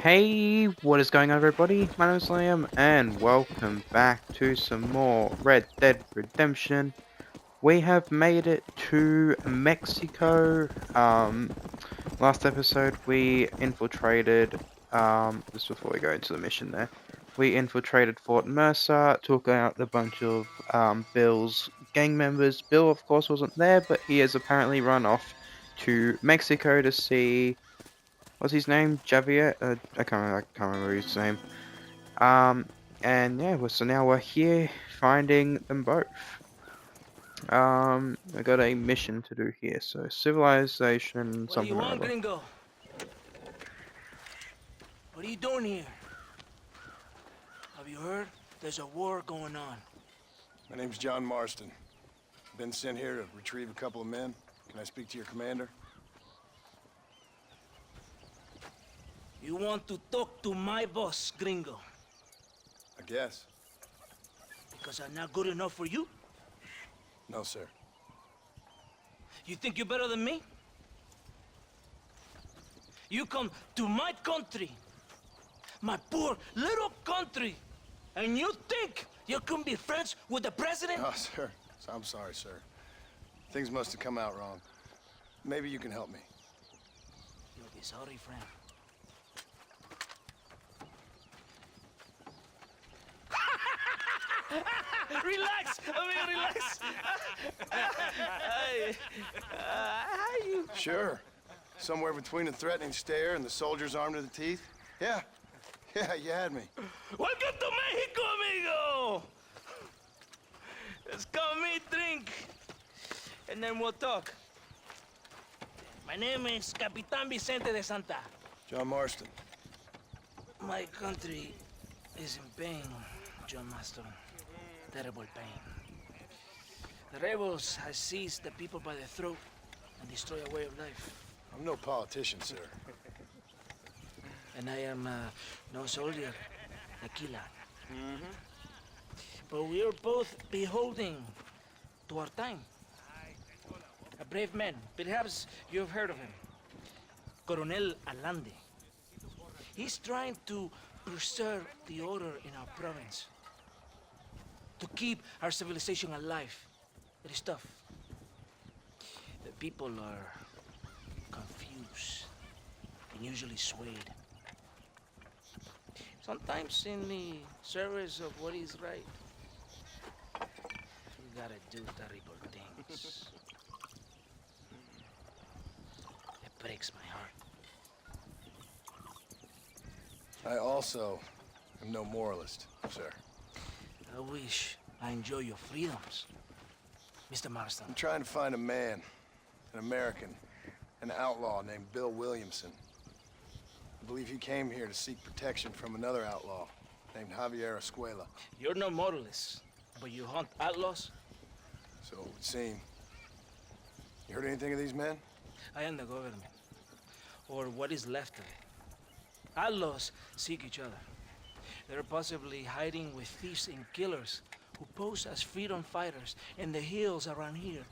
Hey, what is going on, everybody? My name is Liam, and welcome back to some more Red Dead Redemption. We have made it to Mexico. Last episode we infiltrated. Just before we go into the mission, we infiltrated Fort Mercer, took out a bunch of Bill's gang members. Bill, of course, wasn't there, but he has apparently run off to Mexico to see what's his name? Javier? I can't remember his name. Um, and yeah, so now we're here finding them both. I got a mission to do here. So civilization, What do you something or want, other. gringo? What are you doing here? Have you heard? There's a war going on. My name's John Marston. Been sent here to retrieve a couple of men. Can I speak to your commander? You want to talk to my boss, gringo? I guess. Because I'm not good enough for you? No, sir. You think you're better than me? You come to my country, my poor little country, and you think you can be friends with the president? Oh, sir. I'm sorry, sir. Things must have come out wrong. Maybe you can help me. You'll be sorry, friend. Relax! Relax! How you... Sure. Somewhere between a threatening stare and the soldier's arm to the teeth? Yeah. Yeah, you had me. Welcome to Mexico, amigo! Let's come meet, drink, and then we'll talk. My name is Capitan Vicente de Santa. John Marston. My country is in pain, John Marston. Terrible pain. The rebels have seized the people by the throat and destroy a way of life. I'm no politician, sir. And I am no soldier, tequila. But we are both beholding to our time. A brave man, perhaps you've heard of him. Coronel Allende. He's trying to preserve the order in our province. To keep our civilization alive. It is tough. The people are confused and usually swayed. Sometimes in the service of what is right, you gotta do terrible things. It breaks my heart. I also am no moralist, sir. I wish I enjoy your freedoms, Mr. Marston. I'm trying to find a man, an American, an outlaw named Bill Williamson. I believe he came here to seek protection from another outlaw named Javier Escuela. You're no moralist, but you hunt outlaws? So it would seem. You heard anything of these men? I am the government, or what is left of it. Outlaws seek each other. They're possibly hiding with thieves and killers who pose as freedom fighters in the hills around here.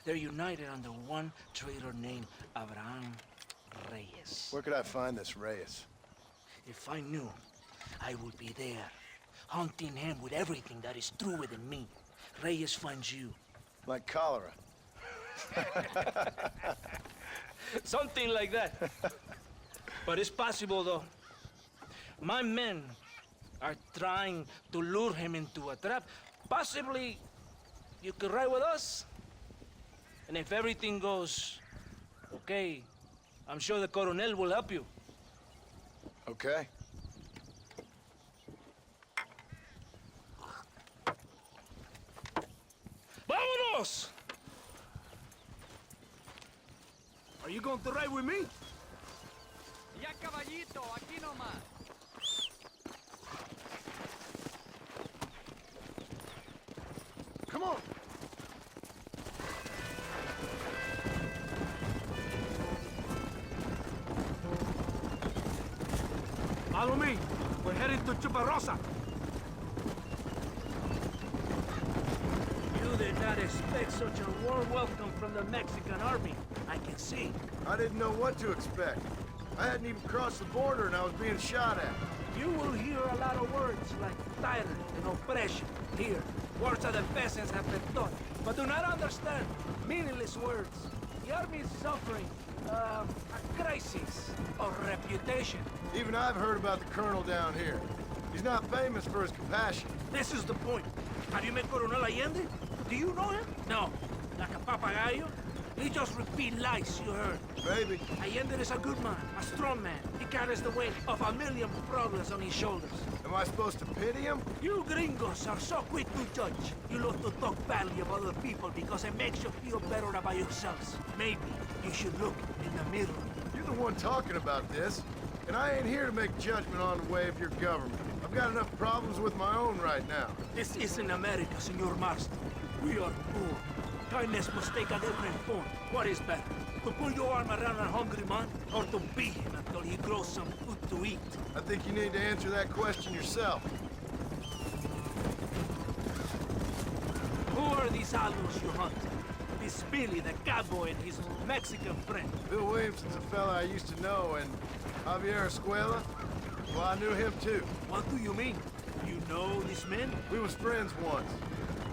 They're united under one traitor named Abraham Reyes. Where could I find this Reyes? If I knew, I would be there, hunting him with everything that is true within me. Reyes finds you. Like cholera. Something like that. But it's possible, though. My men are trying to lure him into a trap. Possibly, you could ride with us. And if everything goes okay, I'm sure the Coronel will help you. Okay. ¡Vámonos! Are you going to ride with me? Ya caballito, aquí nomás. Come on! Follow me. We're heading to Chuparosa. You did not expect such a warm welcome from the Mexican army. I can see. I didn't know what to expect. I hadn't even crossed the border and I was being shot at. You will hear a lot of words like tyrant and oppression. Here, words that the peasants have been taught, but do not understand. Meaningless words. The army is suffering a crisis of reputation. Even I've heard about the colonel down here. He's not famous for his compassion. This is the point. Have you met Coronel Allende? Do you know him? No. Like a papagayo? He just repeat lies you heard. Maybe. Allende is a good man, a strong man. He carries the weight of a million problems on his shoulders. Am I supposed to pity him? You gringos are so quick to judge. You love to talk badly about other people because it makes you feel better about yourselves. Maybe you should look in the mirror. You're the one talking about this, and I ain't here to make judgment on the way of your government. I've got enough problems with my own right now. This isn't America, Senor Marston. We are poor. Kindness must take a different form. What is better? To pull your arm around a hungry man, or to beat him until he grows some food to eat? I think you need to answer that question yourself. Who are these alus you hunt? This Billy, the cowboy, and his Mexican friend. Bill Williamson's a fella I used to know, and Javier Escuela, well, I knew him too. What do you mean? You know these men? We was friends once.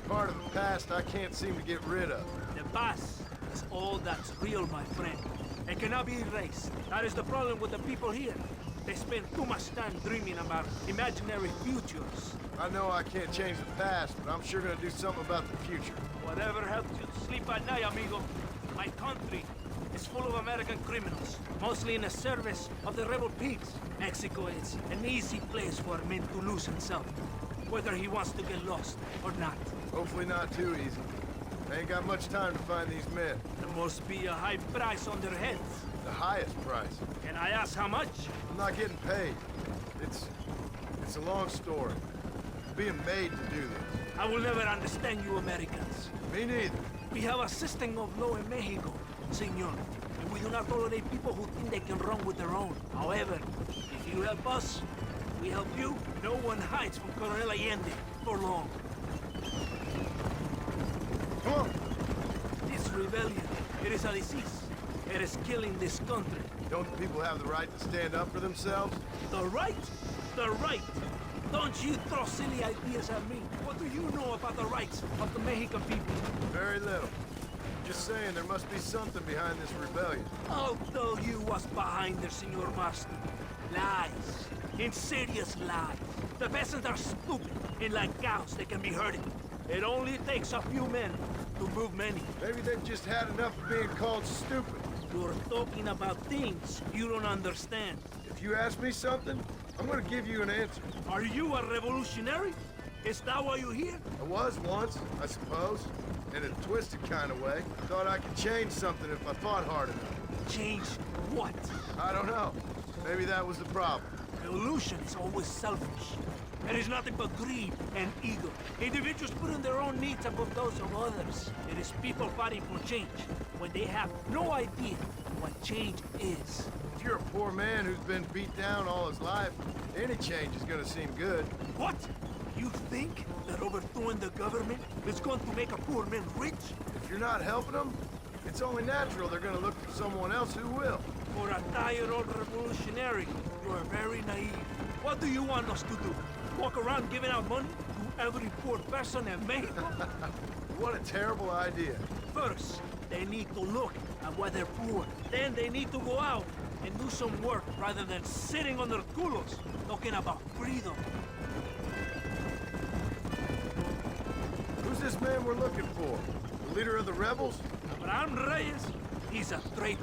Part of the past I can't seem to get rid of. The past is all that's real, my friend. It cannot be erased. That is the problem with the people here. They spend too much time dreaming about imaginary futures. I know I can't change the past, but I'm sure gonna do something about the future. Whatever helps you sleep at night, amigo. My country is full of American criminals, mostly in the service of the rebel pigs. Mexico is an easy place for a man to lose himself, whether he wants to get lost or not. Hopefully not too easy. I ain't got much time to find these men. There must be a high price on their heads. The highest price. Can I ask how much? I'm not getting paid. It's a long story. I'm being made to do this. I will never understand you Americans. Me neither. We have a system of law in Mexico, senor. And we do not tolerate people who think they can run with their own. However, if you help us, we help you. No one hides from Coronel Allende for long. Come on. This rebellion, it is a disease. It is killing this country. Don't the people have the right to stand up for themselves? The right? The right! Don't you throw silly ideas at me. What do you know about the rights of the Mexican people? Very little. Just saying there must be something behind this rebellion. I'll tell you what's behind there, Senor Marston. Lies. Insidious lies. The peasants are stupid, and like cows, they can be herded. It only takes a few men to move many. Maybe they've just had enough of being called stupid. You're talking about things you don't understand. If you ask me something, I'm gonna give you an answer. Are you a revolutionary? Is that why you're here? I was once, I suppose. In a twisted kind of way. Thought I could change something if I fought hard enough. Change what? I don't know. Maybe that was the problem. Revolution is always selfish. It is nothing but greed and ego. Individuals putting their own needs above those of others. It is people fighting for change when they have no idea what change is. If you're a poor man who's been beat down all his life, any change is gonna seem good. What? You think that overthrowing the government is going to make a poor man rich? If you're not helping them, it's only natural they're gonna look for someone else who will. For a tired old revolutionary, you are very naive. What do you want us to do? Walk around giving out money to every poor person in Mexico? What a terrible idea. First, they need to look at why they're poor. Then they need to go out and do some work rather than sitting on their culos talking about freedom. Who's this man we're looking for? The leader of the rebels? Abraham Reyes, he's a traitor,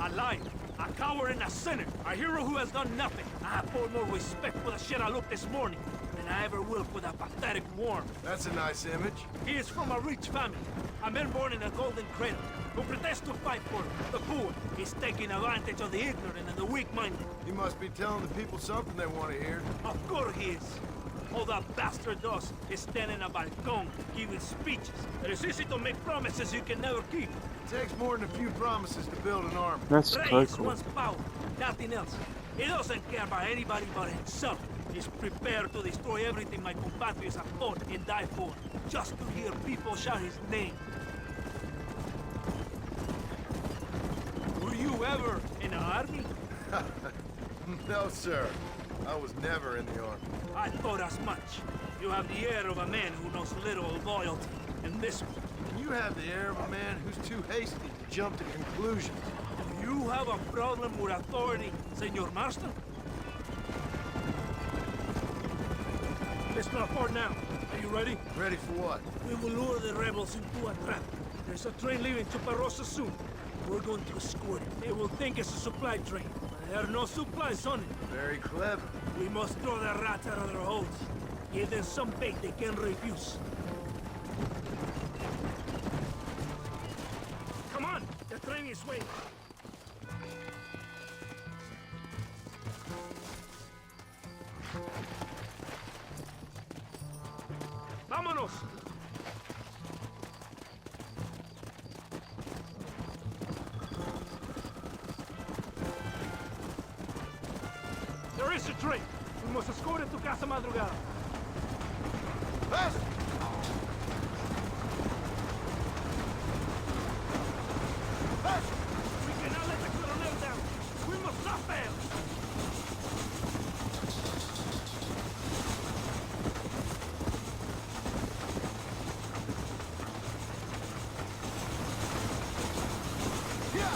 a liar, a coward and a sinner, a hero who has done nothing. I have far more respect for the shit I looked this morning than I ever will for that pathetic worm. That's a nice image. He is from a rich family, a man born in a golden cradle, who pretends to fight for the poor. He's taking advantage of the ignorant and the weak-minded. He must be telling the people something they want to hear. Of course he is. All that bastard does is stand in a balcón, giving speeches. It is easy to make promises you can never keep. It takes more than a few promises to build an army. That's Reyes cool. wants power, nothing else. He doesn't care about anybody but himself. He's prepared to destroy everything my compatriots have fought and died for, just to hear people shout his name. Were you ever in the army? No, sir. I was never in the army. I thought as much. You have the air of a man who knows little of loyalty. And this one, You have the air of a man who's too hasty to jump to conclusions. do you have a problem with authority, Senor Marston? Let's not for now. Are you ready? Ready for what? We will lure the rebels into a trap. There's a train leaving Chuparosa soon. We're going to escort it. They will think it's a supply train. But there are no supplies on it. Very clever. We must throw the rats out of their holes. Give them some bait they can refuse. Come on! The train is waiting. ¡Vámonos! There is a train. We must escort it to Casa Madrugada. Fast! Fast! We cannot let the Colonel down. We must not fail. Yeah!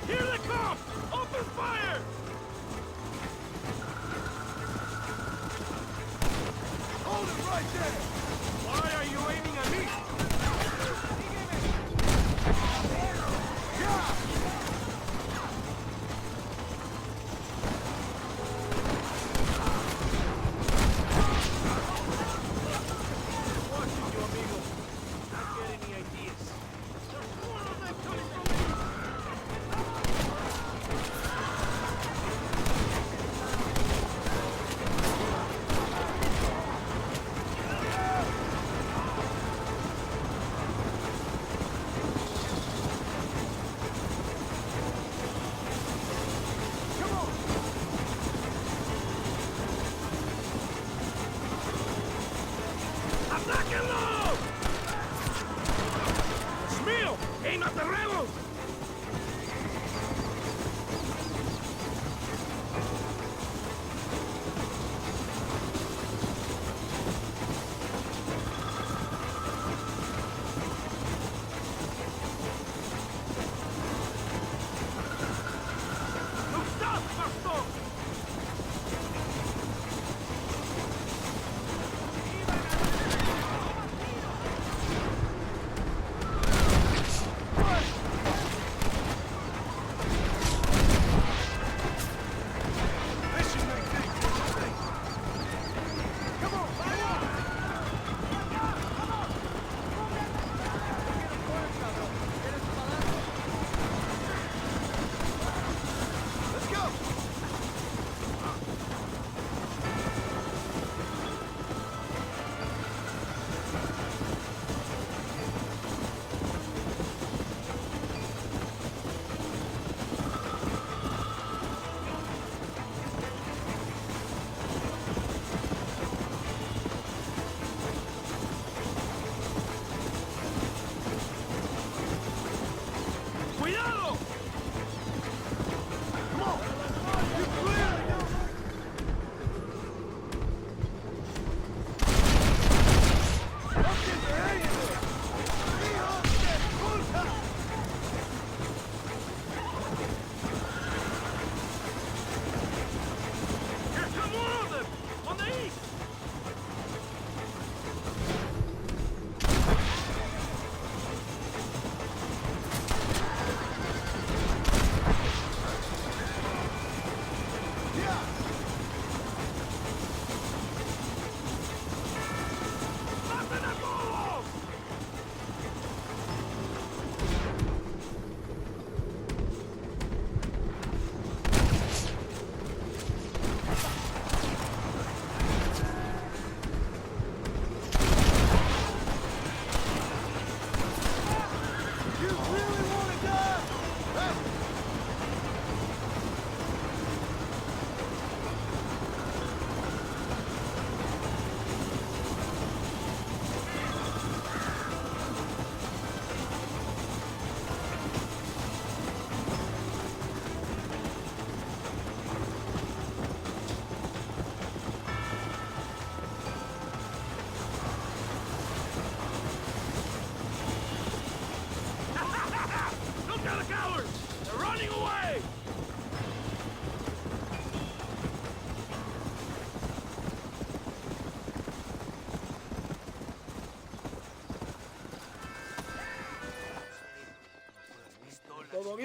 Here they come! Open fire! Hold it right there! Why are you aiming at me? Yeah! Watching you, amigo. Not get any ideas. There's more of them coming from me! ¡Atáquenlo! ¡Es mío! ¡Aim at the rebels! Look, stop, Pastor!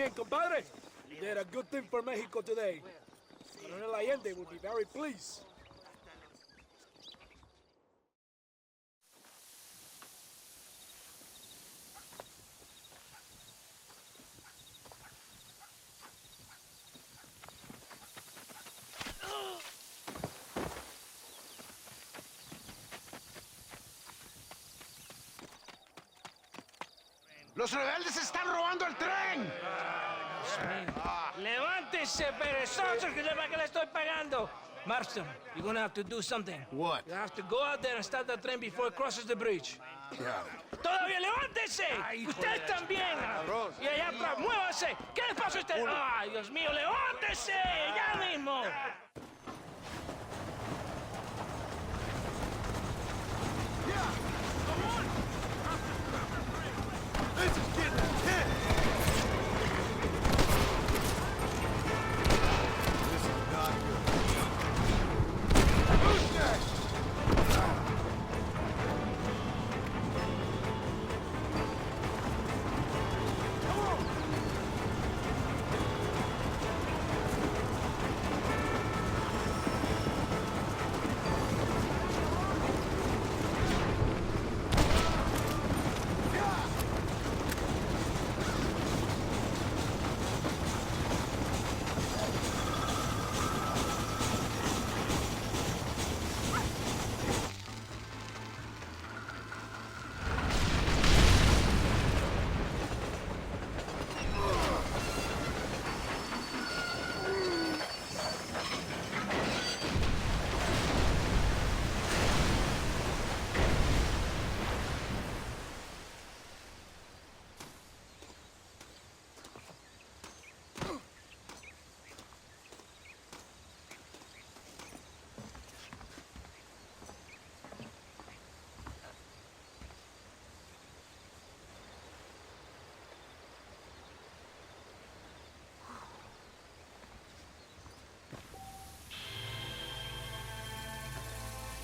bien, compadre. You did a good thing for Mexico today. Coronel Allende will be very pleased. ¡Los rebeldes están robando el tren! Levántese, perezosos, que para que le estoy pagando. Marston, you're gonna have to do something. What? You have to go out there and stop the train before it crosses the bridge. Yeah. ¡Todavía levántese! ¡Usted también! Y allá atrás, muévase. ¿Qué le pasa a usted? ¡Ay, Dios mío, levántese! ¡Ya mismo! This is getting intense! This is not good. Who's next?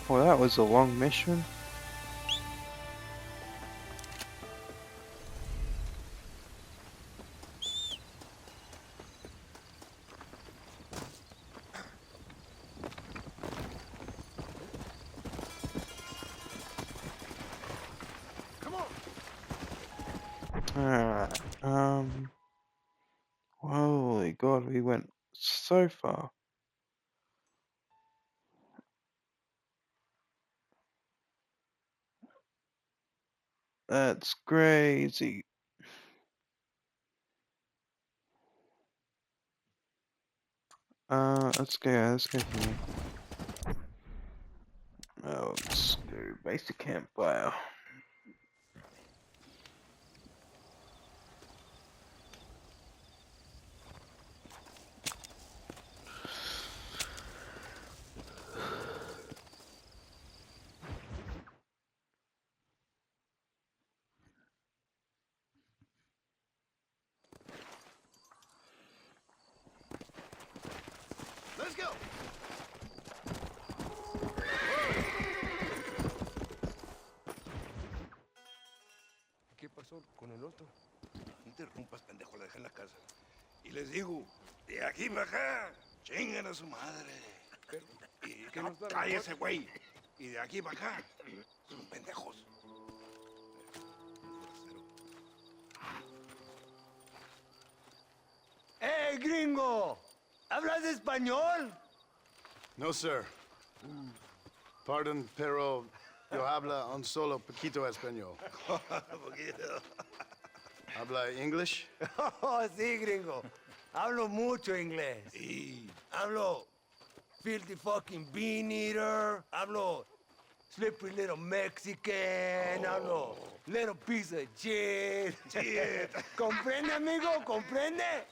Well, that was a long mission. Come on! Alright, holy god, we went so far. That's crazy. Let's go here. Oh, let's go basic campfire. Let's go! ¿Qué pasó con el otro? No interrumpas, pendejo, la dejé en la casa. Y les digo, de aquí para acá, chingan a su madre. Y ¿Que no está cállese, güey. Y de aquí para acá, son pendejos. ¡Eh, gringo! ¿Hablas español? No, sir. Pardon, pero yo habla un solo poquito español. Poquito. ¿Habla English? Oh, sí, gringo. Hablo mucho inglés. Sí. Hablo filthy fucking bean eater. Hablo slippery little Mexican. Hablo little piece of shit. Shit. ¿Comprende, amigo? ¿Comprende?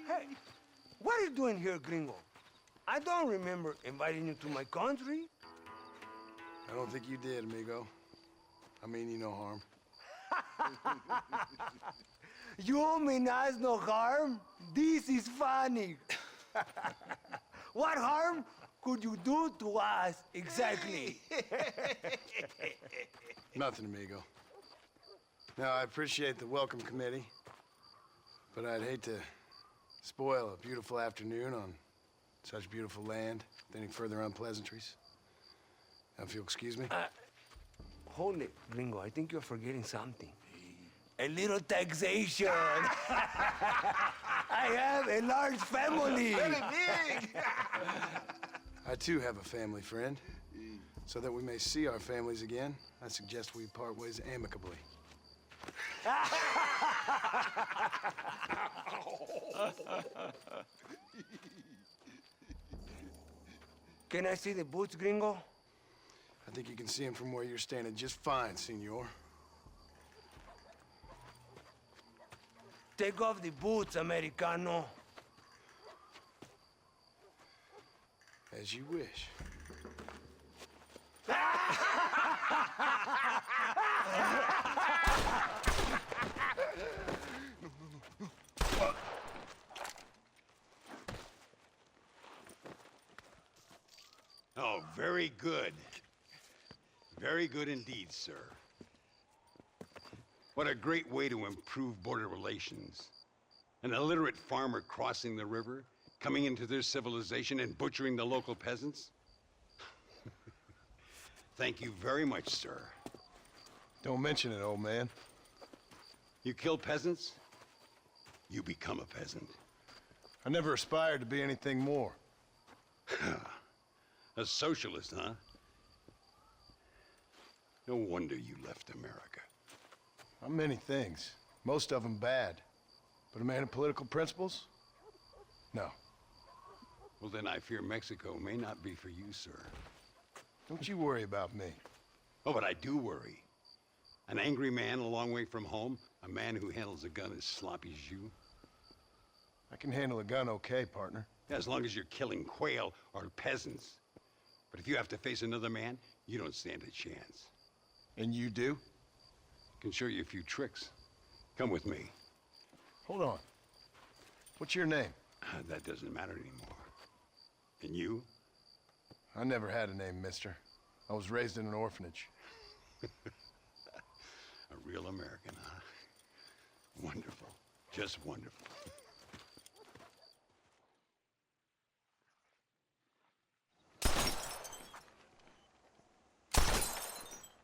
Hey, what are you doing here, gringo? I don't remember inviting you to my country. I don't think you did, amigo. I mean you no harm. You mean us no harm? This is funny. What harm could you do to us exactly? Nothing, amigo. Now, I appreciate the welcome committee, But I'd hate to spoil a beautiful afternoon on such beautiful land with any further unpleasantries. Now, if you'll excuse me. Hold it, Gringo. I think you're forgetting something. A little taxation. I have a large family. Very big! I too have a family friend. So that we may see our families again, I suggest we part ways amicably. Can I see the boots, Gringo? I think you can see him from where you're standing just fine, senor. Take off the boots, Americano. As you wish. Oh, very good. Very good indeed, sir. What a great way to improve border relations. An illiterate farmer crossing the river, coming into their civilization and butchering the local peasants? Thank you very much, sir. Don't mention it, old man. You kill peasants, you become a peasant. I never aspired to be anything more. A socialist, huh? No wonder you left America. I'm many things. Most of them bad. But a man of political principles? No. Well, then I fear Mexico may not be for you, sir. Don't you worry about me. Oh, but I do worry. An angry man a long way from home, a man who handles a gun as sloppy as you. I can handle a gun okay, partner. As long as you're killing quail or peasants. But if you have to face another man, you don't stand a chance. And you do? Can show you a few tricks. Come with me. Hold on. What's your name? That doesn't matter anymore. And you? I never had a name, mister. I was raised in an orphanage. A real American, huh? Wonderful. Just wonderful.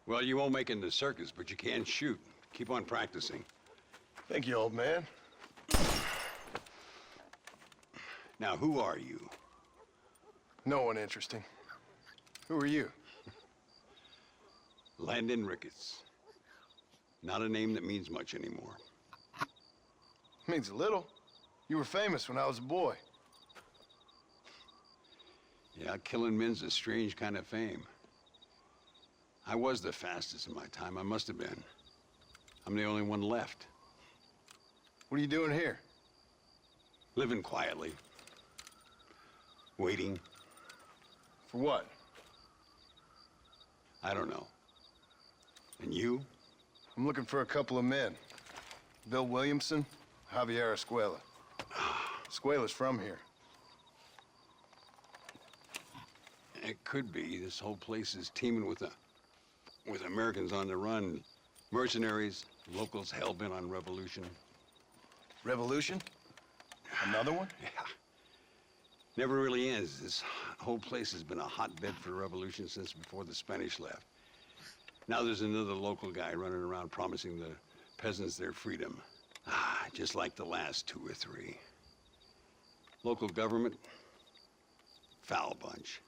Well, you won't make it in the circus, but you can shoot. Keep on practicing. Thank you, old man. Now, who are you? No one interesting. Who are you? Landon Ricketts. Not a name that means much anymore. Means a little. You were famous when I was a boy. Yeah, killing men's a strange kind of fame. I was the fastest in my time. I must have been. I'm the only one left. What are you doing here? Living quietly. Waiting. For what? I don't know. And you? I'm looking for a couple of men. Bill Williamson, Javier Escuela. Escuela's from here. It could be. This whole place is teeming with Americans on the run. Mercenaries, locals hell-bent on revolution. Revolution? Another one? Yeah. Never really ends. This whole place has been a hotbed for revolution since before the Spanish left. Now there's another local guy running around promising the peasants their freedom. Just like the last two or three. Local government, foul bunch.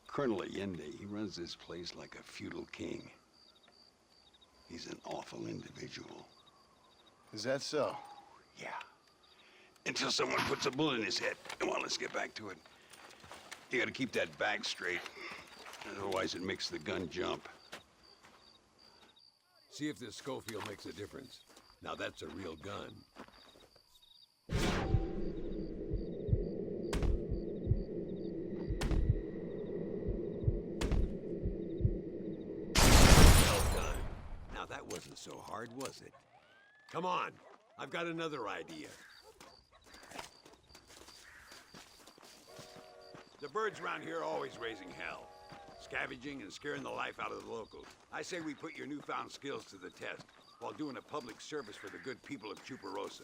Colonel Allende, he runs this place like a feudal king. He's an awful individual. Is that so? Yeah. Until someone puts a bullet in his head. Come on, let's get back to it. You gotta keep that back straight. Otherwise it makes the gun jump. See if this Schofield makes a difference. Now that's a real gun. Well done. Now that wasn't so hard, was it? Come on, I've got another idea. The birds around here are always raising hell. Scavenging and scaring the life out of the locals. I say we put your newfound skills to the test. while doing a public service for the good people of Chuparosa.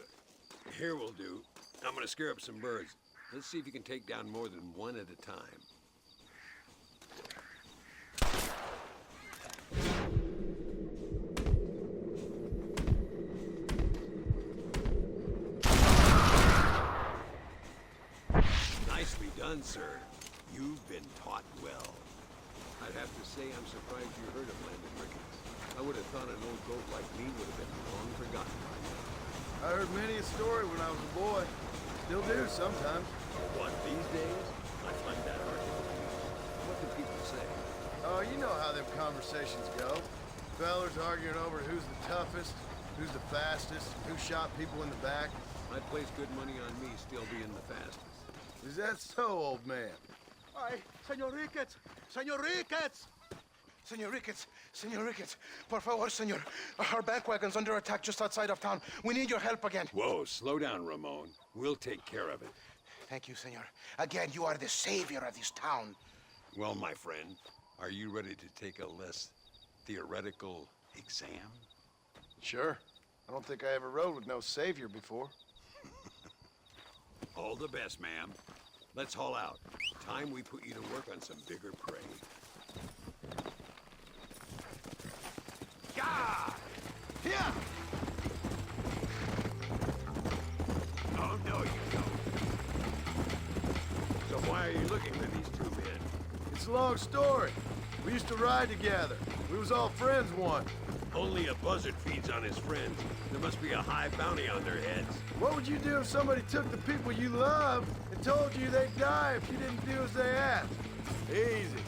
Here will do. I'm gonna scare up some birds. Let's see if you can take down more than one at a time. Nicely done, sir. You've been taught well. I'd have to say I'm surprised you heard of Landon Ricketts. I would have thought an old goat like me would have been long forgotten by now. I heard many a story when I was a boy. Still do sometimes. What, these days? I find that hard to believe. What do people say? Oh, you know how them conversations go. Fellers arguing over who's the toughest, who's the fastest, who shot people in the back. I'd place good money on me still being the fastest. Is that so, old man? Ay, Señor Ricketts! Señor Ricketts! Señor Ricketts! Señor Ricketts! Por favor, señor. Our bank wagon's under attack just outside of town. We need your help again. Whoa, slow down, Ramon. We'll take care of it. Thank you, señor. Again, you are the savior of this town. Well, my friend, are you ready to take a less theoretical exam? Sure. I don't think I ever rode with no savior before. All the best, ma'am. Let's haul out. Time we put you to work on some bigger prey. Gah! Yeah! Oh, no, you don't. So why are you looking for these two men? It's a long story. We used to ride together. We was all friends once. Only a buzzard feeds on his friends. There must be a high bounty on their heads. What would you do if somebody took the people you love and told you they'd die if you didn't do as they asked? Easy.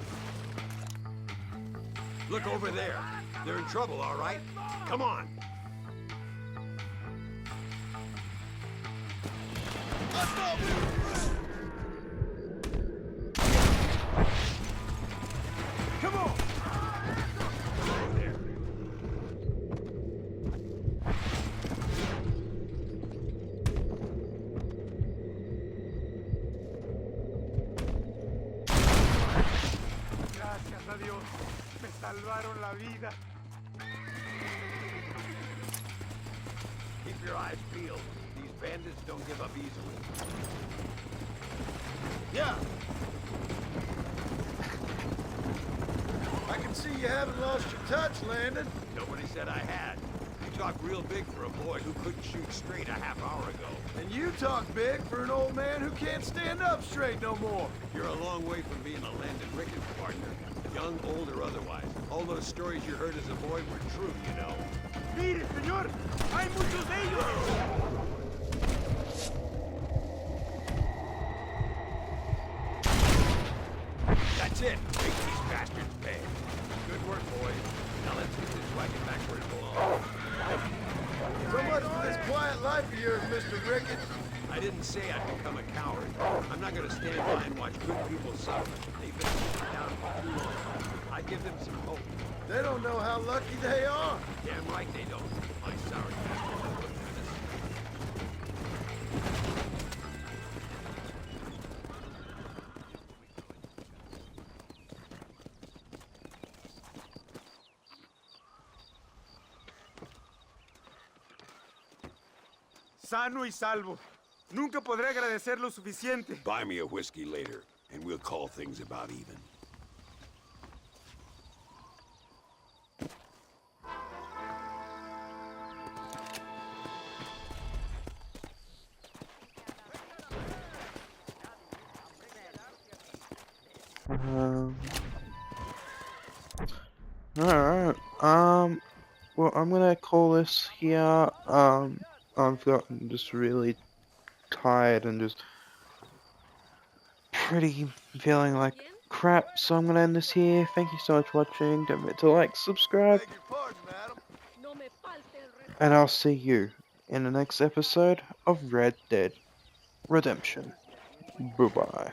Look over there. They're in trouble, all right? Come on. Come on! There. Gracias a Dios. Me salvaron la vida. Keep your eyes peeled. These bandits don't give up easily. Yeah. I can see you haven't lost your touch, Landon. Nobody said I had. You talk real big for a boy who couldn't shoot straight a half hour ago. And you talk big for an old man who can't stand up straight no more. You're a long way from being a Landon Ricketts partner. Young, old, or otherwise. All those stories you heard as a boy were true, you know. Mire, señor, hay muchos de ellos. That's it. Make these bastards pay. Good work, boys. Now let's get this wagon back where it belongs. So much for this quiet life of yours, Mr. Ricketts. I didn't say I'd become a coward. I'm not gonna stand by and watch good people suffer. They've been sitting down for too long. I give them some hope. They don't know how lucky they are. Damn right they don't. My sour bastard will look for this. Sano y salvo. Nunca podré agradecer lo suficiente. Buy me a whiskey later, and we'll call things about even. Alright, well, I'm gonna call this here. I've gotten just really tired and just pretty feeling like crap, so I'm gonna end this here. Thank you so much for watching. Don't forget to like, subscribe, Beg your pardon, madam. and I'll see you in the next episode of Red Dead Redemption. Bye-bye.